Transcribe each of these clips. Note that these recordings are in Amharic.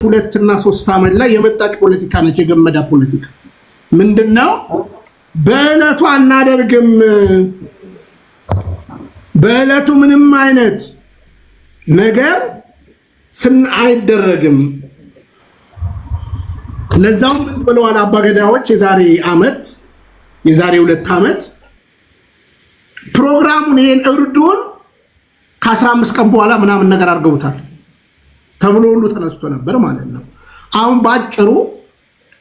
ሁለትና ሶስት ዓመት ላይ የመጣች ፖለቲካ ነች። የገመዳ ፖለቲካ ምንድነው? በእለቱ አናደርግም፣ በእለቱ ምንም አይነት ነገር አይደረግም። ለዛውም ምን ብለዋል አባገዳዎች? የዛሬ 2 ዓመት ፕሮግራሙን ይሄን እርዱን ከ15 ቀን በኋላ ምናምን ነገር አድርገውታል ተብሎ ሁሉ ተነስቶ ነበር ማለት ነው። አሁን ባጭሩ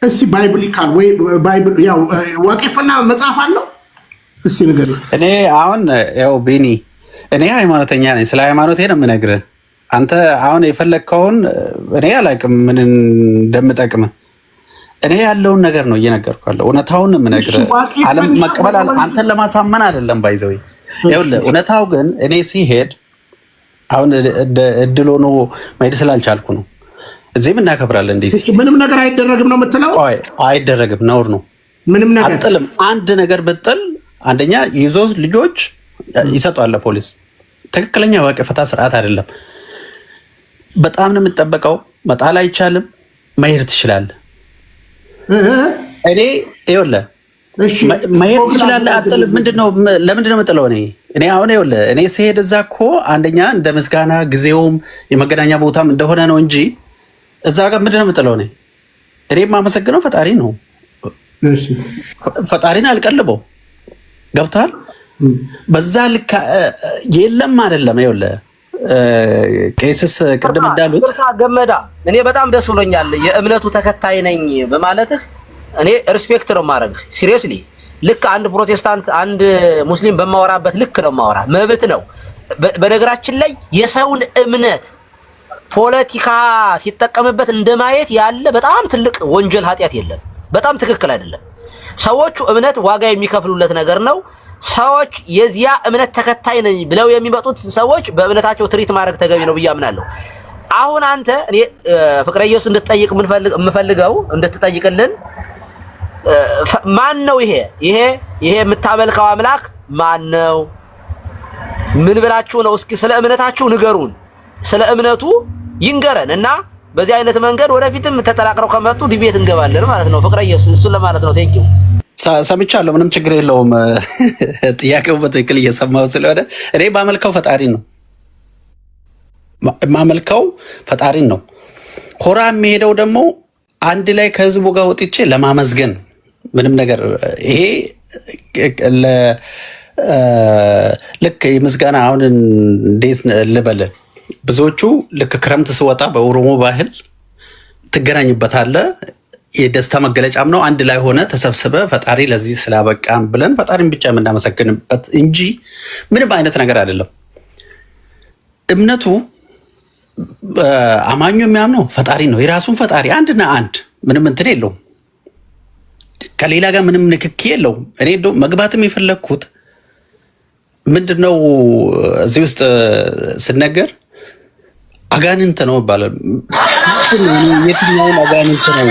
እስቲ ባይብሊካል ወይ ባይብል ያው ዋቄፈና መጽሐፍ አለው እስቲ ነገር እኔ አሁን ያው ቢኒ እኔ ሃይማኖተኛ ነኝ። ስለ ሃይማኖቴ ነው የምነግርህ። አንተ አሁን የፈለግከውን እኔ አላውቅም ምን እንደምጠቅም። እኔ ያለውን ነገር ነው እየነገርኩ ያለው። እውነታውን ነው የምነግርህ። ዓለም መቀበል አንተን ለማሳመን አይደለም ባይዘው። ይኸውልህ እውነታው ግን እኔ ሲሄድ አሁን እድል ሆኖ መሄድ ስላልቻልኩ ነው። እዚህም እናከብራለን። እንዴ ምንም ነገር አይደረግም ነው የምትለው? አይደረግም፣ ነውር ነው። ምንም ነገር አጥልም። አንድ ነገር ብጥል አንደኛ ይዞ ልጆች ይሰጣል ፖሊስ። ትክክለኛ ዋቄፈታ ስርዓት አይደለም። በጣም ነው የምትጠበቀው። መጣል አይቻልም፣ መሄድ ትችላለህ። እኔ ይኸውልህ መሄድ ትችላለህ። አጥልም። ምንድነው ለምንድነው የምጥለው? እኔ አሁን ይኸውልህ እኔ ስሄድ እዛ እኮ አንደኛ እንደ ምስጋና ጊዜውም የመገናኛ ቦታም እንደሆነ ነው እንጂ እዛ ጋር ምንድነው የምጥለው? እኔ የማመሰግነው ፈጣሪ ነው። ፈጣሪን አልቀልበው። ገብቶሃል? በዛ ልክ የለም አይደለም። ይኸውልህ ቄስስ ቅድም እንዳሉት ገመዳ እኔ በጣም ደስ ብሎኛል የእምነቱ ተከታይ ነኝ በማለትህ። እኔ ሪስፔክት ነው ማድረግህ ሲሪየስሊ። ልክ አንድ ፕሮቴስታንት አንድ ሙስሊም በማወራበት ልክ ነው ማወራ፣ መብት ነው። በነገራችን ላይ የሰውን እምነት ፖለቲካ ሲጠቀምበት እንደማየት ያለ በጣም ትልቅ ወንጀል ኃጢአት የለም። በጣም ትክክል አይደለም። ሰዎቹ እምነት ዋጋ የሚከፍሉለት ነገር ነው። ሰዎች የዚያ እምነት ተከታይ ነኝ ብለው የሚመጡት ሰዎች በእምነታቸው ትሪት ማድረግ ተገቢ ነው ብዬ አምናለሁ። አሁን አንተ እኔ ፍቅረ ኢየሱስ እንድትጠይቅ የምፈልገው እንድትጠይቅልን ማን ነው? ይሄ የምታመልከው አምላክ ማን ነው? ምን ብላችሁ ነው? እስኪ ስለ እምነታችሁ ንገሩን። ስለ እምነቱ ይንገረን እና በዚህ አይነት መንገድ ወደፊትም ተጠላቅረው ከመጡ ዲቤት እንገባለን ማለት ነው። ፍቅረ ኢየሱስ እሱን ለማለት ነው። ቴንኪው ሰምቻለሁ። ምንም ችግር የለውም። ጥያቄው በትክክል እየሰማሁ ስለሆነ እኔ ማመልከው ፈጣሪን ነው። ማመልከው ፈጣሪን ነው። ሆራ የሚሄደው ደግሞ አንድ ላይ ከህዝቡ ጋር ወጥቼ ለማመስገን ምንም ነገር ይሄ ልክ የምስጋና አሁን እንዴት ልበል፣ ብዙዎቹ ልክ ክረምት ስወጣ በኦሮሞ ባህል ትገናኝበታለህ። የደስታ መገለጫም ነው። አንድ ላይ ሆነ ተሰብስበ ፈጣሪ ለዚህ ስላበቃን ብለን ፈጣሪን ብቻ የምናመሰግንበት እንጂ ምንም አይነት ነገር አይደለም። እምነቱ አማኙ የሚያምነው ፈጣሪ ነው። የራሱን ፈጣሪ አንድና አንድ ምንም እንትን የለውም። ከሌላ ጋር ምንም ንክኪ የለውም። እኔ መግባትም የፈለግኩት ምንድነው እዚህ ውስጥ ስነገር አጋንንት ነው ይባላል። የትኛውን አጋንንት ነው?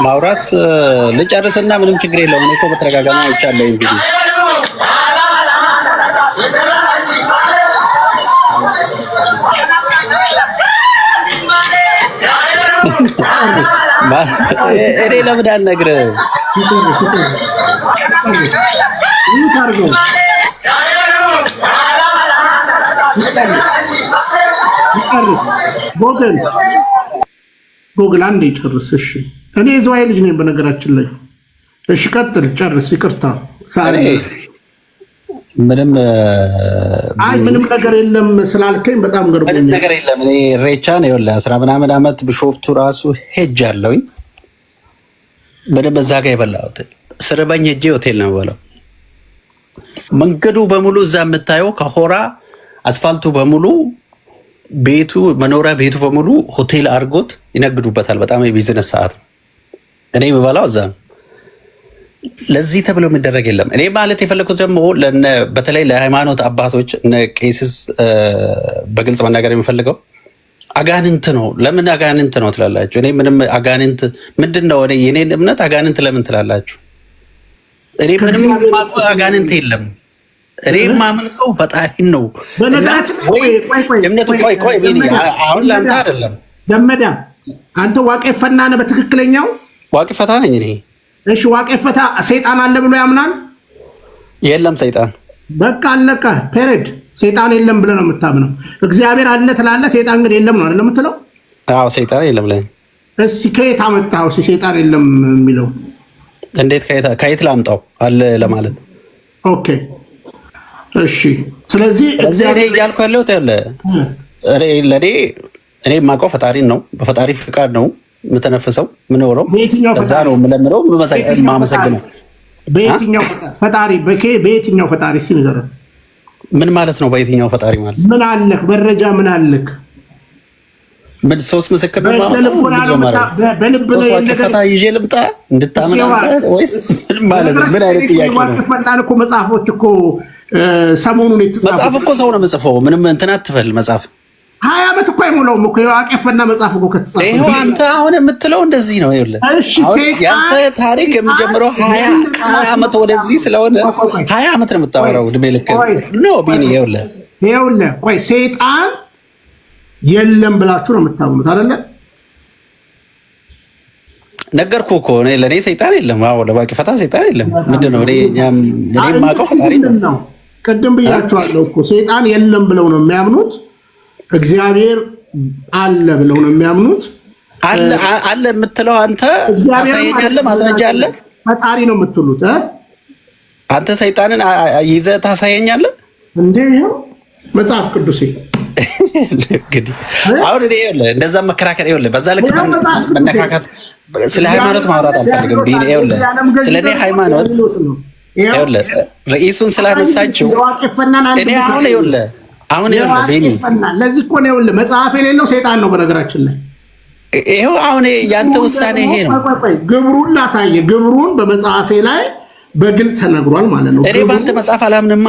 ማውራት ልጨርስና ምንም ችግር የለውም። እኔ እኮ በተደጋጋሚ አይቻለሁ። እንግዲህ እኔ ለምን አልነግርህም? ጎግል አንዴ ጨርስ። እሺ እኔ የዝዋይ ልጅ ነኝ በነገራችን ላይ። እሺ ቀጥል፣ ጨርስ። ይቅርታ ምንም ነገር የለም ስላልከኝ በጣም ገርሞኛል። ምንም ነገር የለም። እኔ ኢሬቻ ነው ይኸውልህ 10 ምናምን ዓመት ቢሾፍቱ ራሱ ሄጃለሁኝ። ምንም እዛ ጋር የበላሁት ስርበኝ ሄጄ ሆቴል ነው የበላው። መንገዱ በሙሉ እዛ የምታየው ከሆራ አስፋልቱ በሙሉ ቤቱ መኖሪያ ቤቱ በሙሉ ሆቴል አድርጎት ይነግዱበታል። በጣም የቢዝነስ ሰዓት ነው። እኔ የምበላው እዛ ነው። ለዚህ ተብሎ የሚደረግ የለም። እኔ ማለት የፈለኩት ደግሞ በተለይ ለሃይማኖት አባቶች እነ ቄስስ በግልጽ መናገር የሚፈልገው አጋንንት ነው። ለምን አጋንንት ነው ትላላችሁ? እኔ ምንም አጋንንት ምንድነው? እኔ የኔን እምነት አጋንንት ለምን ትላላችሁ? እኔ ምንም አጋንንት የለም። እኔ የማመልከው ፈጣሪን ነው። እምነቱ ቆይ ቢኒ አሁን ለአንተ አይደለም ገመዳ አንተ ዋቄፈና ነህ በትክክለኛው ዋቄፈታ ነኝ እኔ። እሺ ዋቄፈታ ሰይጣን አለ ብሎ ያምናል? የለም ሰይጣን በቃ አለቀ ፔሬድ። ሰይጣን የለም ብለህ ነው የምታምነው። እግዚአብሔር አለ ትላለህ፣ ሰይጣን ግን የለም ነው አይደል የምትለው? አዎ ሰይጣን የለም ላይ እሺ ከየት አመጣኸው? ሰይጣን የለም የሚለው እንዴት ከየት ላምጣው አለ ለማለት። ኦኬ እሺ። ስለዚህ እግዚአብሔር እያልኩ ያለሁት ያለ ለኔ እኔ የማውቀው ፈጣሪን ነው። በፈጣሪ ፍቃድ ነው የምተነፍሰው የምኖረው። እዛ ነው የምለምነው የማመሰግነው። በየትኛው ፈጣሪ በየትኛው ፈጣሪ ሲነገር ምን ማለት ነው? በየትኛው ፈጣሪ ማለት ምን አለክ? መረጃ ምን አለክ? ምን ሶስት ምስክር ነው ማለት በልብ ላይ እንደፈታ ይዤ ልምጣ እንድታምን ወይስ ማለት ምን አይነት ጥያቄ ነው? ፈጣን እኮ መጽሐፎች እኮ ሰሞኑን የተጻፈ መጽሐፍ እኮ ሰው ነው የምጽፈው። ምንም እንትን አትበል። መጽሐፍ 20 ዓመት እኮ አይሞላውም እኮ የዋቄፈና መጽሐፍ እኮ ከተጻፈ። ይሄው አንተ አሁን የምትለው እንደዚህ ነው። ይኸውልህ ያንተ ታሪክ የሚጀምረው 20 ዓመት ወደዚህ ስለሆነ 20 ዓመት ነው የምታወራው። እድሜ ልክ ነው ቢኒ። ይኸውልህ ቆይ ሰይጣን የለም ብላችሁ ነው የምታምኑት አይደለ? ነገርኩህ እኮ ለእኔ ሰይጣን የለም። አዎ ለዋቄፈታ ሰይጣን የለም። ምንድን ነው እኔ የማውቀው ፈጣሪ ነው። ቅድም ብያችኋለሁ እኮ ሰይጣን የለም ብለው ነው የሚያምኑት። እግዚአብሔር አለ ብለው ነው የሚያምኑት። አለ የምትለው አንተ ታሳየኛለህ? ማስረጃ አለ? ፈጣሪ ነው የምትሉት አንተ ሰይጣንን ይዘህ ታሳየኛለህ እንዴ? ይኸው መጽሐፍ ቅዱሴ እንግዲህ አሁን እኔ ይኸውልህ እንደዛ መከራከር ይኸውልህ በዛ ልክ መነካካት ስለ ሃይማኖት ማውራት አልፈልግም። ቢኒ ይኸውልህ ስለ እኔ ሃይማኖት ይኸውልህ ርዕሱን ስላነሳችው እኔ አሁን ይኸውልህ ቢኒ ለዚህ እኮ ነው ይኸውልህ መጽሐፍ የሌለው ሰይጣን ነው በነገራችን ላይ። ይኸው አሁን ያንተ ውሳኔ ይሄ ነው። ግብሩን ላሳየህ። ግብሩን በመጽሐፌ ላይ በግልጽ ተነግሯል ማለት ነው። እኔ በአንተ መጽሐፍ አላምንማ።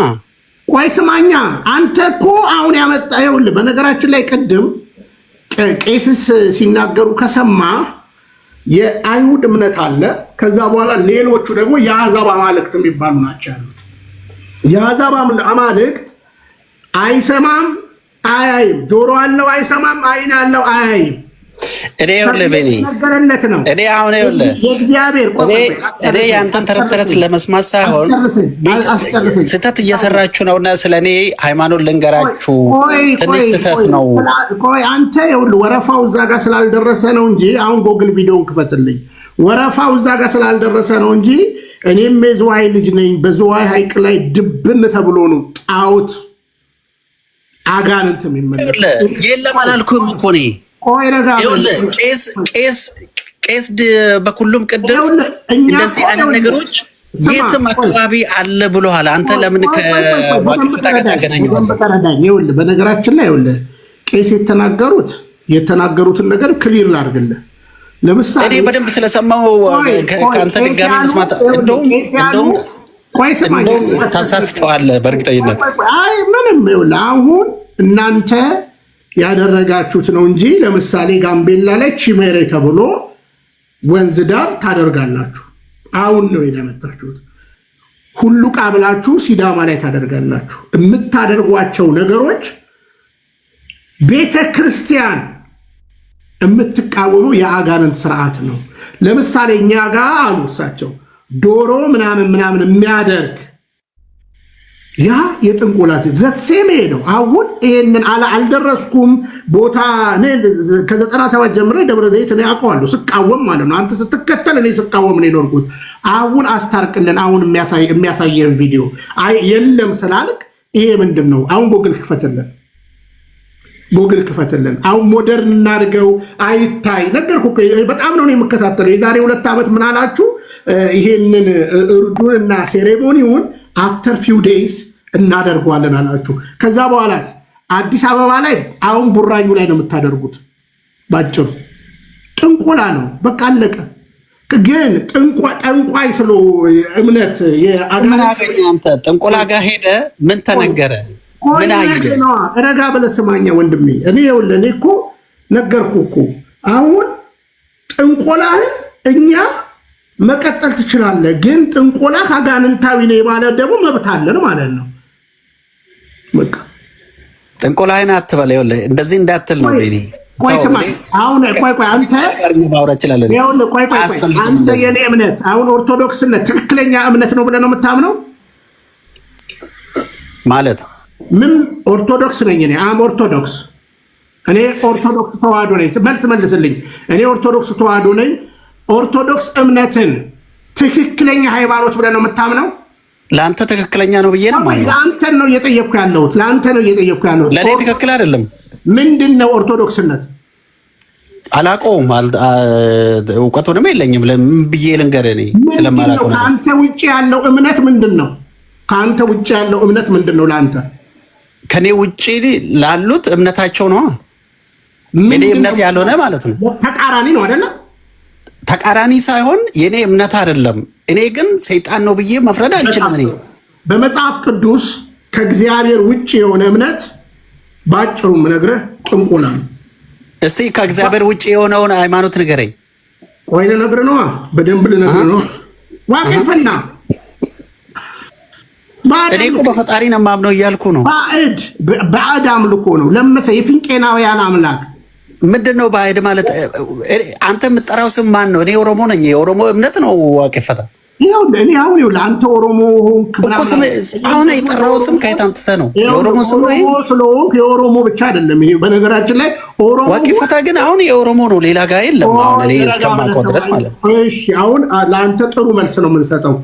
ቆይ ስማኛ፣ አንተ እኮ አሁን ያመጣ ይኸውልህ በነገራችን ላይ ቅድም ቄስስ ሲናገሩ ከሰማ የአይሁድ እምነት አለ። ከዛ በኋላ ሌሎቹ ደግሞ የአሕዛብ አማልክት የሚባሉ ናቸው ያሉት። የአሕዛብ አማልክት አይሰማም አያይም፣ ጆሮ አለው አይሰማም፣ አይን አለው አያይም። እኔ ይኸውልህ ቤኒ እኔ አሁን ይኸውልህ እኔ ያንተን ተረት ለመስማት ሳይሆን ስህተት እየሰራችሁ ነውና ስለኔ ሃይማኖት ልንገራችሁ። ትንሽ ስህተት ነው። ቆይ አንተ ይኸውልህ ወረፋው እዛ ጋር ስላልደረሰ ነው እንጂ አሁን ጎግል ቪዲዮን ክፈትልኝ። ወረፋው እዛ ጋር ስላልደረሰ ነው እንጂ እኔም የዝዋይ ልጅ ነኝ። በዝዋይ ሐይቅ ላይ ድብን ተብሎ ነው ጣዖት አጋንንት የሚመለክ የለም አላልኩም እኮ እኔ። ቆይ ረጋ ቄስ በኩሉም ቅድም እንደዚህ አይነት ነገሮች የትም አካባቢ አለ ብሎሃል። አንተ ለምን ከዋቄፈታ ጋር ታገናኘዋለህ? ይኸውልህ በነገራችን ላይ ይኸውልህ ቄስ የተናገሩትን ነገር ክሊር ላድርግልህ። ለምሳሌ እኔ በደንብ ስለሰማው ከአንተ ድጋሚ መስማት እንደውም ታሳስተዋለህ በእርግጠኝነት። አይ ምንም ይኸውልህ አሁን እናንተ ያደረጋችሁት ነው እንጂ ለምሳሌ ጋምቤላ ላይ ቺሜሬ ተብሎ ወንዝ ዳር ታደርጋላችሁ። አሁን ነው የመጣችሁት። ሁሉ ቃብላችሁ ሲዳማ ላይ ታደርጋላችሁ። የምታደርጓቸው ነገሮች ቤተ ክርስቲያን የምትቃወመው የአጋንንት ስርዓት ነው። ለምሳሌ እኛ ጋር አሉ እሳቸው ዶሮ ምናምን የሚያደርግ ያ የጥንቆላት ዘሴሜ ነው። አሁን ይሄንን አልደረስኩም ቦታ ከ97 ጀምሬ ደብረ ዘይት ነው ያውቀዋለሁ። ስቃወም ማለት ነው። አንተ ስትከተል እኔ ስቃወም ነው የኖርኩት። አሁን አስታርቅልን። አሁን የሚያሳየን ቪዲዮ የለም ስላልክ ይሄ ምንድን ነው? አሁን ጎግል ክፈትልን። አሁን ሞደርን እናድርገው አይታይ ነገርኩ። በጣም ነው የምከታተለው። የዛሬ 2 ዓመት ምን አላችሁ? ይሄንን እርዱንና ሴሬሞኒውን አፍተር ፊው ዴይስ እናደርገዋለን አላችሁ። ከዛ በኋላስ አዲስ አበባ ላይ አሁን ቡራዩ ላይ ነው የምታደርጉት። ባጭሩ ጥንቆላ ነው። በቃ አለቀ። ግን ጠንቋይ ስለ እምነት አንተ ጥንቆላ ጋር ሄደ ምን ተነገረ? ምን አየህ? ረጋ ብለህ ስማኛ ወንድሜ። እኔ ይኸውልህ እኔ እኮ ነገርኩህ እኮ አሁን ጥንቆላህን እኛ መቀጠል ትችላለህ። ግን ጥንቆላ አጋንንታዊ ነው ማለት ደግሞ መብት አለን ማለት ነው። ጥንቆላይን አትበል። ይኸውልህ እንደዚህ እንዳትል ነው ቤኒ። ቆይ ስማ፣ አሁን ቆይ አንተ ማውራት እችላለሁ። ይኸውልህ ቆይ አንተ የኔ እምነት አሁን ኦርቶዶክስነት ትክክለኛ እምነት ነው ብለህ ነው የምታምነው ማለት? ምን ኦርቶዶክስ ነኝ እኔ ኦርቶዶክስ እኔ ኦርቶዶክስ ተዋህዶ ነኝ። መልስልኝ። እኔ ኦርቶዶክስ ተዋህዶ ነኝ። ኦርቶዶክስ እምነትን ትክክለኛ ሃይማኖት ብለህ ነው የምታምነው? ለአንተ ትክክለኛ ነው ብዬ ነው ማለት ነው። ለአንተ ነው እየጠየቅኩ ያለሁት። ለእኔ ትክክል አይደለም። ምንድን ነው ኦርቶዶክስነት? አላውቀውም፣ እውቀቱንም የለኝም። ለምን ብዬ ልንገርህ? እኔ ስለማላውቀው ነው። ከአንተ ውጭ ያለው እምነት ምንድን ነው? ከአንተ ውጭ ያለው እምነት ምንድን ነው ለአንተ? ከኔ ውጭ ላሉት እምነታቸው ነው። የኔ እምነት ያልሆነ ማለት ነው። ተቃራኒ ነው አይደለ? ተቃራኒ ሳይሆን የኔ እምነት አይደለም። እኔ ግን ሰይጣን ነው ብዬ መፍረድ አልችልም። እኔ በመጽሐፍ ቅዱስ ከእግዚአብሔር ውጭ የሆነ እምነት ባጭሩ ምነግርህ ጥንቆላ ነው። እስቲ ከእግዚአብሔር ውጭ የሆነውን ሃይማኖት ንገረኝ። ወይ ልነግርህ ነዋ፣ በደንብ ልነግርህ ነዋ። ዋቄፈና እኔ እኮ በፈጣሪ ነው የማምነው እያልኩ ነው። ባዕድ አምልኮ ነው። ለምሳሌ የፊንቄናውያን አምላክ ምንድን ነው ባዕድ ማለት? አንተ የምጠራው ስም ማን ነው? እኔ ኦሮሞ ነኝ። የኦሮሞ እምነት ነው ዋቄፈታ። እኔ አሁን አንተ ኦሮሞ ሆንክ እኮ ስም አሁን የጠራው ስም ከየት አምጥተህ ነው? የኦሮሞ ስም ነው ስለሆንክ የኦሮሞ ብቻ አይደለም ይሄ። በነገራችን ላይ ኦሮሞ ዋቄፈታ ግን አሁን የኦሮሞ ነው፣ ሌላ ጋር የለም። አሁን እኔ እስከማውቀው ድረስ ማለት ነው። እሺ አሁን ለአንተ ጥሩ መልስ ነው የምንሰጠው።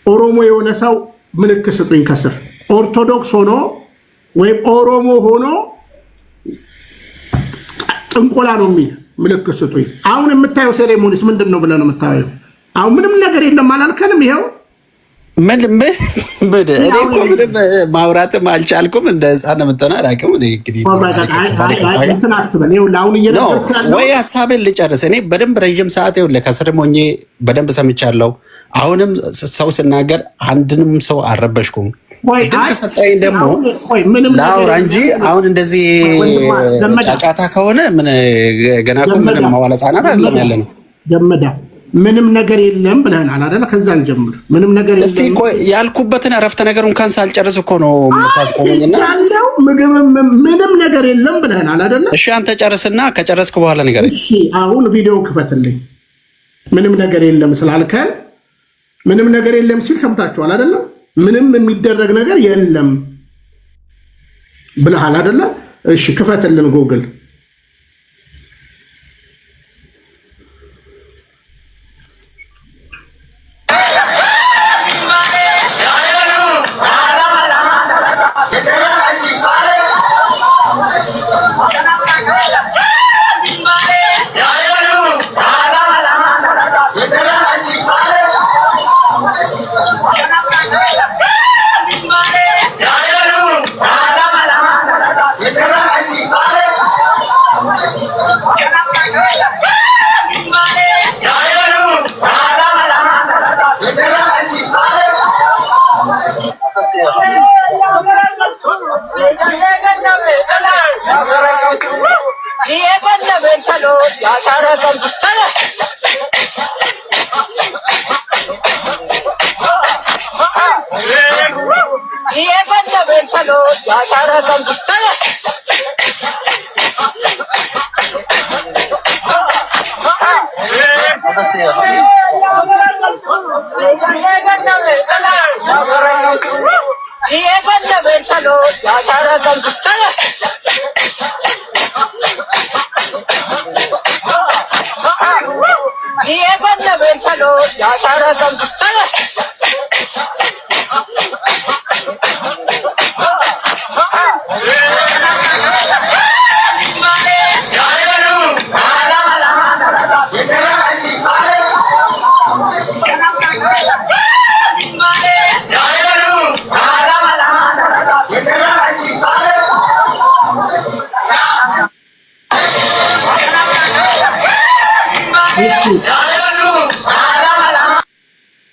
ኦሮሞ የሆነ ሰው ምልክት ስጡኝ ከስር። ኦርቶዶክስ ሆኖ ወይም ኦሮሞ ሆኖ ጥንቆላ ነው የሚል ምልክት ስጡኝ። አሁን የምታየው ሴሬሞኒስ ምንድን ነው ብለህ ነው የምታየው? አሁን ምንም ነገር የለም አላልከንም? ይኸው እኔ እኮ ምንም ማውራትም አልቻልኩም። እንደ ህፃን የምትሆን አላውቅም። ወይ ሀሳቤን ልጨርስ። እኔ በደንብ ረዥም ሰዓት ይኸውልህ ከስርም ሆኜ በደንብ ሰምቻለሁ። አሁንም ሰው ስናገር አንድንም ሰው አልረበሽኩም። ድል ከሰጠኝ ደግሞ ለአውራ እንጂ አሁን እንደዚህ ጫጫታ ከሆነ ምን ገና እኮ ምንም መዋለ ህጻናት አይደለም ያለ ነው። ገመዳ ምንም ነገር የለም ብለናል አይደለ? ከዛን ጀምር ምንም ነገር የለም። እስቲ ቆይ ያልኩበትን አረፍተ ነገር እንኳን ሳልጨርስ እኮ ነው የምታስቆመኝና ያለው ምግብ ምንም ነገር የለም ብለናል አይደለ? እሺ አንተ ጨርስና ከጨረስክ በኋላ ንገረኝ። እሺ አሁን ቪዲዮውን ክፈትልኝ። ምንም ነገር የለም ስላልከን ምንም ነገር የለም ሲል ሰምታችኋል አይደለ? ምንም የሚደረግ ነገር የለም ብለሃል አይደለ? እሺ ክፈትልን ጉግል።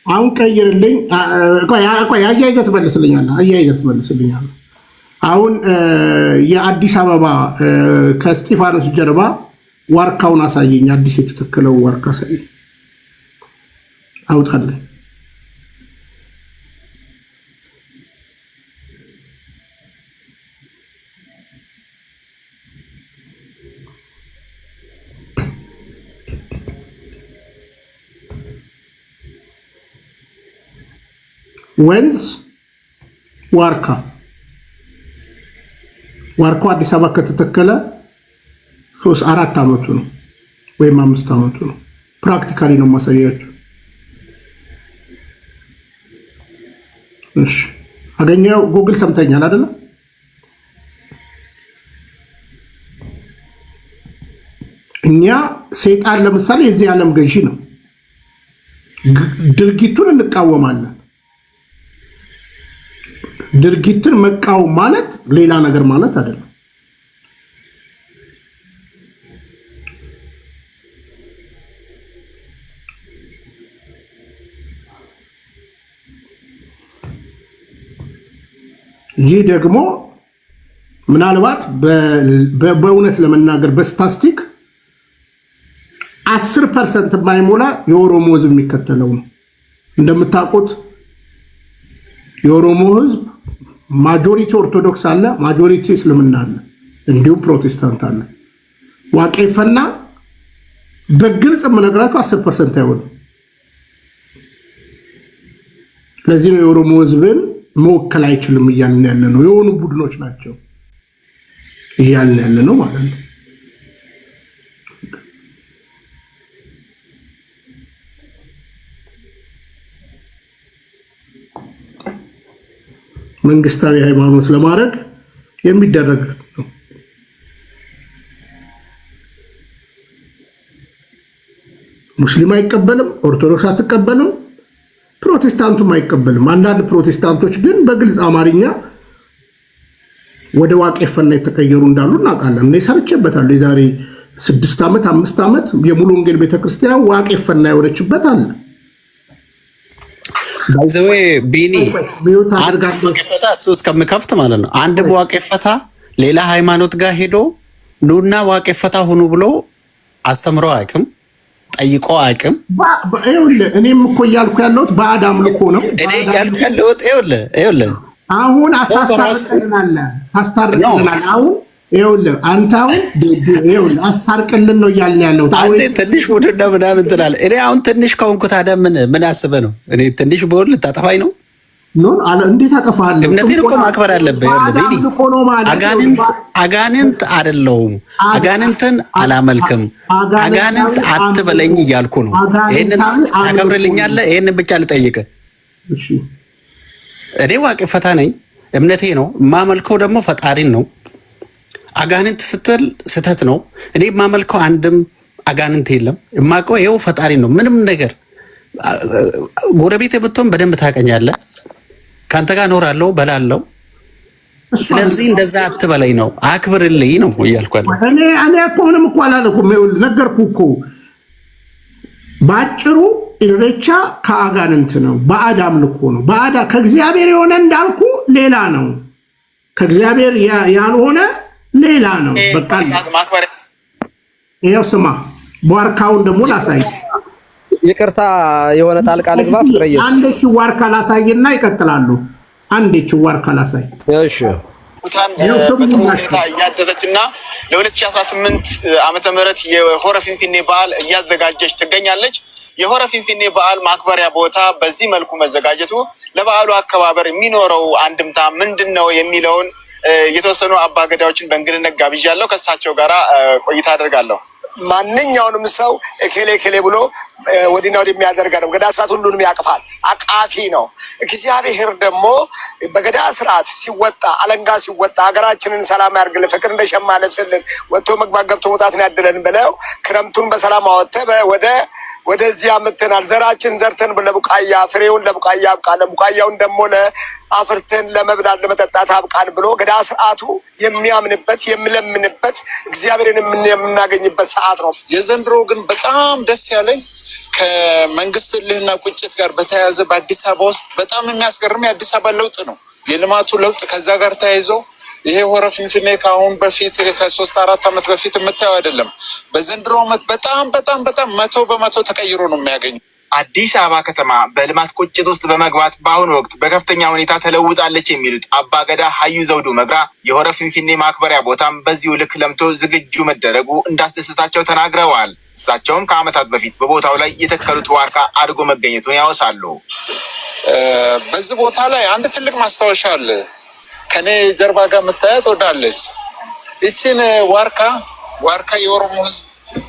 አሁን ቀይርልኝ። አያይዘህ ትመልስልኛለህ። አሁን የአዲስ አበባ ከእስጢፋኖስ ጀርባ ዋርካውን አሳየኝ። አዲስ የተተከለው ዋርካ አሳየኝ። አውጣልኝ። ወንዝ ዋርካው አዲስ አበባ ከተተከለ 3-4 ዓመቱ ነው ወይም 5 ዓመቱ ነው። ፕራክቲካሊ ነው ማሳያችሁ። እሺ አገኘው ጉግል ሰምተኛል አይደል? እኛ ሰይጣን ለምሳሌ የዚህ ዓለም ገዢ ነው። ድርጊቱን እንቃወማለን። ድርጊትን መቃወም ማለት ሌላ ነገር ማለት አይደለም። ይህ ደግሞ ምናልባት በእውነት ለመናገር በስታስቲክ 10% የማይሞላ የኦሮሞ ህዝብ የሚከተለው ነው። እንደምታውቁት የኦሮሞ ህዝብ ማጆሪቲ ኦርቶዶክስ አለ፣ ማጆሪቲ እስልምና አለ፣ እንዲሁም ፕሮቴስታንት አለ። ዋቄፈና በግልጽ የምነግራችሁ 10% አይሆንም። ለዚህ ነው የኦሮሞ ህዝብን መወከል አይችልም እያልን ያለ ነው። የሆኑ ቡድኖች ናቸው እያልን ያለ ነው ማለት ነው። መንግስታዊ ሃይማኖት ለማድረግ የሚደረግ ነው። ሙስሊም አይቀበልም፣ ኦርቶዶክስ አትቀበልም፣ ፕሮቴስታንቱም አይቀበልም። አንዳንድ ፕሮቴስታንቶች ግን በግልጽ አማርኛ ወደ ዋቄፈና የተቀየሩ እንዳሉ እናውቃለን። እኔ ሰርቼበታለሁ። የዛሬ 6 ዓመት 5 ዓመት የሙሉ ወንጌል ቤተክርስቲያን ዋቄፈና የሆነችበት አለ። ባይዘዌ ቢኒ አንድ ዋቄፈታ እሱ እስከምከፍት ማለት ነው። አንድ ዋቄፈታ ሌላ ሃይማኖት ጋር ሄዶ ኑና ዋቄፈታ ሁኑ ብሎ አስተምረው አያውቅም፣ ጠይቆ አያውቅም። እኔም እኮ እያልኩ ያለሁት ባዕድ አምልኮ ነው። እኔ እያልኩ ያለሁት ይኸውልህ አሁን አሳስታርቀናል። አሁን ይኸውልህ አንተ አሁን ይኸውልህ አስታርቅልን ነው እያልን ያለሁት። አንዴ ትንሽ ቡድን ነው ምናምን ትላለህ። እኔ አሁን ትንሽ ከሆንኩ ታዲያ ምን አስበህ ነው? እኔ ትንሽ ብሆን ልታጠፋኝ ነው? እንዴት አጠፋለሁ? እምነቴን እኮ ማክበር አለብህ። አጋንንት አይደለሁም፣ አጋንንትን አላመልክም፣ አጋንንት አትበለኝ እያልኩ ነው። ይሄንን ታከብርልኛለህ? ይሄንን ብቻ ልጠይቅህ። እኔ ዋቄፈታ ነኝ፣ እምነቴ ነው። የማመልከው ደግሞ ፈጣሪን ነው። አጋንንት ስትል ስተት ነው። እኔ የማመልከው አንድም አጋንንት የለም። የማውቀው ይኸው ፈጣሪን ነው። ምንም ነገር ጎረቤት ብትሆን በደንብ ታውቀኛለህ። ከአንተ ጋር እኖራለሁ በላለሁ። ስለዚህ እንደዛ አትበለኝ ነው፣ አክብርልኝ ነው እያልኩ ያለው። እኔ እኮ ምንም እኮ አላለኩም። ነገርኩህ እኮ ባጭሩ ኢሬቻ ከአጋንንት ነው፣ ባዕድ አምልኮ ነው። ከእግዚአብሔር የሆነ እንዳልኩ ሌላ ነው፣ ከእግዚአብሔር ያልሆነ ሌላ ነው። በቃ ይኸው ስማ፣ ዋርካውን ደግሞ ላሳይ። ይቅርታ የሆነ ጣልቃ ልግባ። ፍቅረዬ አንዴች ዋርካ ላሳይና ይቀጥላሉ። አንዴች ዋርካ ላሳይ። እሺ ሁኔታ እያደረችና ለ2018 ዓመተ ምህረት የሆረ ፊንፊኔ በዓል እያዘጋጀች ትገኛለች። የሆረ ፊንፊኔ በዓል ማክበሪያ ቦታ በዚህ መልኩ መዘጋጀቱ ለበዓሉ አከባበር የሚኖረው አንድምታ ምንድነው የሚለውን የተወሰኑ አባገዳዎችን በእንግድነት ጋብዣለሁ። ከእሳቸው ጋር ቆይታ አደርጋለሁ። ማንኛውንም ሰው እከሌ ብሎ ወዲና ወዲ የሚያደርግ ነው። ገዳ ስርዓት ሁሉንም ያቅፋል፣ አቃፊ ነው። እግዚአብሔር ደግሞ በገዳ ስርዓት ሲወጣ አለንጋ ሲወጣ ሀገራችንን ሰላም ያርግልን፣ ፍቅር እንደሸማ ለብስልን፣ ወጥቶ መግባት ገብቶ መውጣትን ያድለን ብለው ክረምቱን በሰላም አወጥተ ወደዚህ አምጥተናል። ዘራችን ዘርተን ለቡቃያ ፍሬውን ለቡቃያ አብቃን፣ ቡቃያውን ደግሞ ለአፍርተን ለመብላት ለመጠጣት አብቃን ብሎ ገዳ ስርዓቱ የሚያምንበት የሚለምንበት እግዚአብሔርን የምናገኝበት ሰዓት ነው። የዘንድሮ ግን በጣም ደስ ያለኝ ከመንግስት እልህና ቁጭት ጋር በተያያዘ በአዲስ አበባ ውስጥ በጣም የሚያስገርም የአዲስ አበባ ለውጥ ነው። የልማቱ ለውጥ ከዛ ጋር ተያይዞ ይሄ ሆረ ፊንፊኔ ከአሁን በፊት ከ3-4 ዓመት በፊት የምታየው አይደለም። በዘንድሮ ዓመት በጣም 100% ተቀይሮ ነው የሚያገኙ። አዲስ አበባ ከተማ በልማት ቁጭት ውስጥ በመግባት በአሁኑ ወቅት በከፍተኛ ሁኔታ ተለውጣለች የሚሉት አባገዳ ሀዩ ዘውዱ መግራ የሆረ ፊንፊኔ ማክበሪያ ቦታም በዚሁ ልክ ለምቶ ዝግጁ መደረጉ እንዳስደሰታቸው ተናግረዋል። እሳቸውም ከዓመታት በፊት በቦታው ላይ የተከሉት ዋርካ አድጎ መገኘቱን ያወሳሉ። በዚህ ቦታ ላይ አንድ ትልቅ ማስታወሻ አለ። ከኔ ጀርባ ጋር የምታያት ወዳለች ይችን ዋርካ የኦሮሞ ህዝብ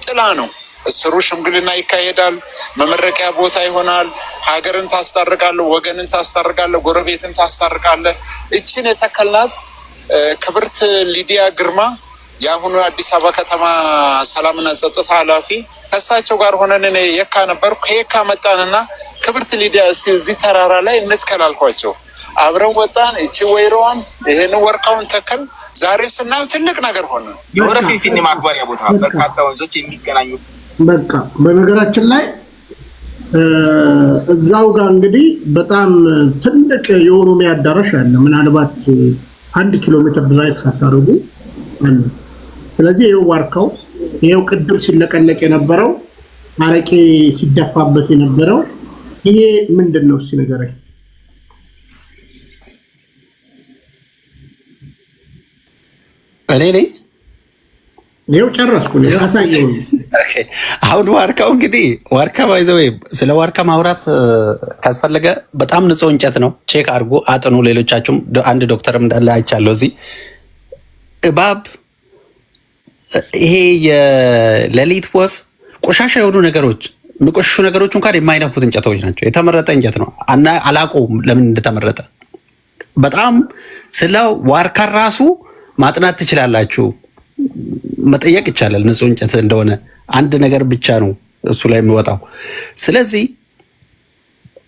ጥላ ነው። እስሩ ሽምግልና ይካሄዳል፣ መመረቂያ ቦታ ይሆናል። ሀገርን ታስታርቃለህ፣ ወገንን ታስታርቃለህ፣ ጎረቤትን ታስታርቃለህ። ይችን የተከልናት ክብርት ሊዲያ ግርማ የአሁኑ አዲስ አበባ ከተማ ሰላምና ጸጥታ ኃላፊ፣ ከእሳቸው ጋር ሆነን እኔ የካ ነበርኩ። ከየካ መጣንና ክብርት ሊዲያ እስቲ እዚህ ተራራ ላይ እንትከል አልኳቸው። አብረን ወጣን። እቺ ወይሮዋን ይሄን ወርካውን ተከል። ዛሬ ስናየው ትልቅ ነገር ሆነ። የወረፊት ማክበሪያ ቦታ በርካታ ወንዞች የሚገናኙ በቃ በነገራችን ላይ እዛው ጋር እንግዲህ በጣም ትልቅ የኦሮሚያ አዳራሽ አለ። ምናልባት 1 ኪሎ ሜትር ድራይቭ ሳታደርጉ አለ። ስለዚህ ይሄው ዋርካው፣ ይሄው ቅድም ሲለቀለቅ የነበረው አረቄ ሲደፋበት የነበረው ይሄ ምንድን ነው? እስኪ ንገረኝ። እኔ ነኝ። ይሄው ጨረስኩ ነው ያሳየው። አሁን ዋርካው እንግዲህ ዋርካ ባይዘው ስለ ዋርካ ማውራት ካስፈለገ በጣም ንጹህ እንጨት ነው። ቼክ አድርጎ አጥኑ። ሌሎቻችሁም አንድ ዶክተርም እንዳለ አይቻለሁ እዚህ። እባብ፣ ይሄ የሌሊት ወፍ፣ ቆሻሻ የሆኑ ነገሮች የሚቆሽሹ ነገሮች እንኳን የማይነኩት እንጨቶች ናቸው። የተመረጠ እንጨት ነው እና አላውቀውም ለምን እንደተመረጠ። በጣም ስለ ዋርካ ራሱ ማጥናት ትችላላችሁ፣ መጠየቅ ይቻላል። ንጹህ እንጨት እንደሆነ አንድ ነገር ብቻ ነው እሱ ላይ የሚወጣው። ስለዚህ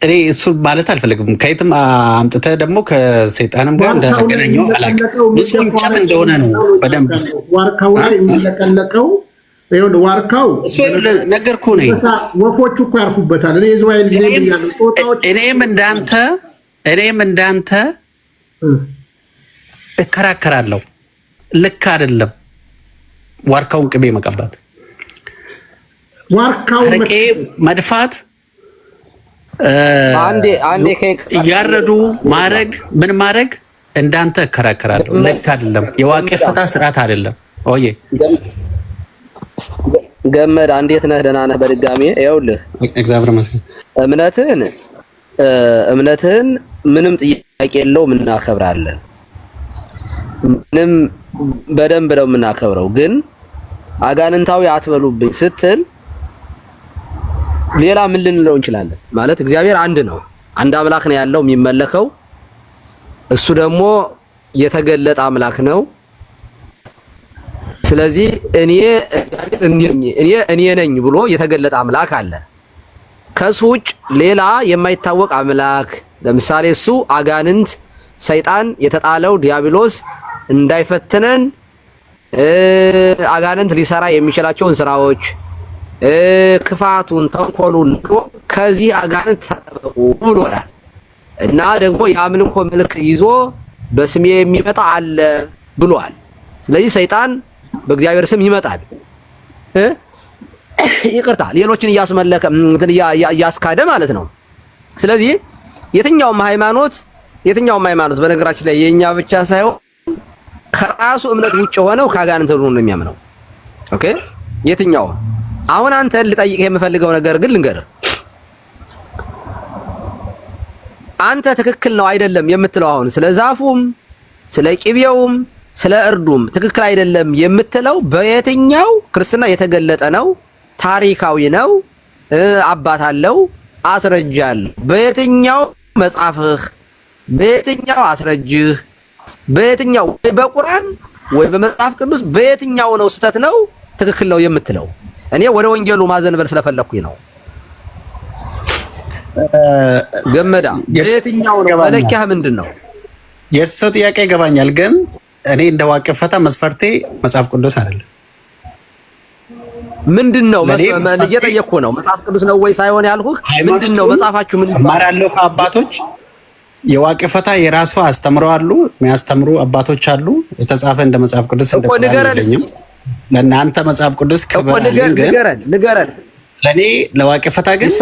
እኔ እሱ ማለት አልፈልግም። ከየትም አምጥተህ ደግሞ ከሰይጣንም ጋር እንዳገናኘው አላውቅም። ንጹህ እንጨት እንደሆነ ነው በደንብ ዋርካው ላይ የሚለቀለቀው። ይሁን ዋርካው እሱ ነገርኩህ ነኝ። ወፎቹ እኮ ያርፉበታል። እኔ የዝዋይል ጊዜ ብያለሁ። ጾታዎች እኔም እንዳንተ እከራከራለሁ። ልክ አይደለም ዋርካውን ቅቤ መቀባት፣ ዋርካው አረቄ መድፋት፣ አንዴ እያረዱ ማረግ ምን ማረግ እንዳንተ እከራከራለሁ። ልክ አይደለም። የዋቄ ፈታ ስርዓት አይደለም። ኦዬ ገመድ እንዴት ነህ? ደህና ነህ? በድጋሚ ይኸውልህ እግዚአብሔር ይመስገን። እምነትህን ምንም ጥያቄ የለውም እናከብራለን። ምንም በደንብ ነው የምናከብረው። ግን አጋንንታዊ አትበሉብኝ ስትል ሌላ ምን ልንለው እንችላለን? ማለት እግዚአብሔር አንድ ነው፣ አንድ አምላክ ነው ያለው የሚመለከው። እሱ ደግሞ የተገለጠ አምላክ ነው። ስለዚህ እኔ ነኝ ብሎ የተገለጠ አምላክ አለ። ከሱ ውጭ ሌላ የማይታወቅ አምላክ፣ ለምሳሌ እሱ አጋንንት፣ ሰይጣን የተጣለው ዲያብሎስ እንዳይፈትነን አጋንንት ሊሰራ የሚችላቸውን ስራዎች ክፋቱን፣ ተንኮሉን ከዚህ አጋንንት ተጠበቁ ብሎናል። እና ደግሞ የአምልኮ መልክ ይዞ በስሜ የሚመጣ አለ ብሏል። ስለዚህ ሰይጣን በእግዚአብሔር ስም ይመጣል። ይቅርታ ሌሎችን እያስመለከ እያስካደ ማለት ነው። ስለዚህ የትኛውም ሃይማኖት በነገራችን ላይ የኛ ብቻ ሳይሆን ከራሱ እምነት ውጭ ሆነው ከአጋንንት ነው የሚያምነው። ኦኬ የትኛው አሁን አንተ ልጠይቅህ የምፈልገው ነገር ግን ልንገርህ። አንተ ትክክል ነው አይደለም የምትለው አሁን ስለ ዛፉም ስለ ቅቤውም ስለ እርዱም ትክክል አይደለም የምትለው በየትኛው ክርስትና የተገለጠ ነው? ታሪካዊ ነው? አባት አለው? አስረጃለሁ። በየትኛው መጽሐፍህ፣ በየትኛው አስረጅህ፣ በየትኛው ወይ በቁርአን ወይ በመጽሐፍ ቅዱስ በየትኛው ነው ስተት ነው ትክክል ነው የምትለው? እኔ ወደ ወንጌሉ ማዘንበል ስለፈለኩኝ ነው። ገመዳ በየትኛው ነው? መለኪያህ ምንድን ነው? የሰው ጥያቄ ይገባኛል፣ ግን እኔ እንደ ዋቄ ፈታ መስፈርቴ መጽሐፍ ቅዱስ አይደለም። ምንድነው እየጠየቅኩህ ነው። መጽሐፍ ቅዱስ ነው ወይ ሳይሆን ያልኩህ ምንድነው? መጽሐፋችሁ ምን እማራለሁ ከአባቶች የዋቄ ፈታ የራሱ አስተምረው አሉ፣ የሚያስተምሩ አባቶች አሉ። የተጻፈ እንደ መጽሐፍ ቅዱስ እንደቆልኝ ለእናንተ መጽሐፍ ቅዱስ ንገረን። ለኔ ለዋቄ ፈታ ግን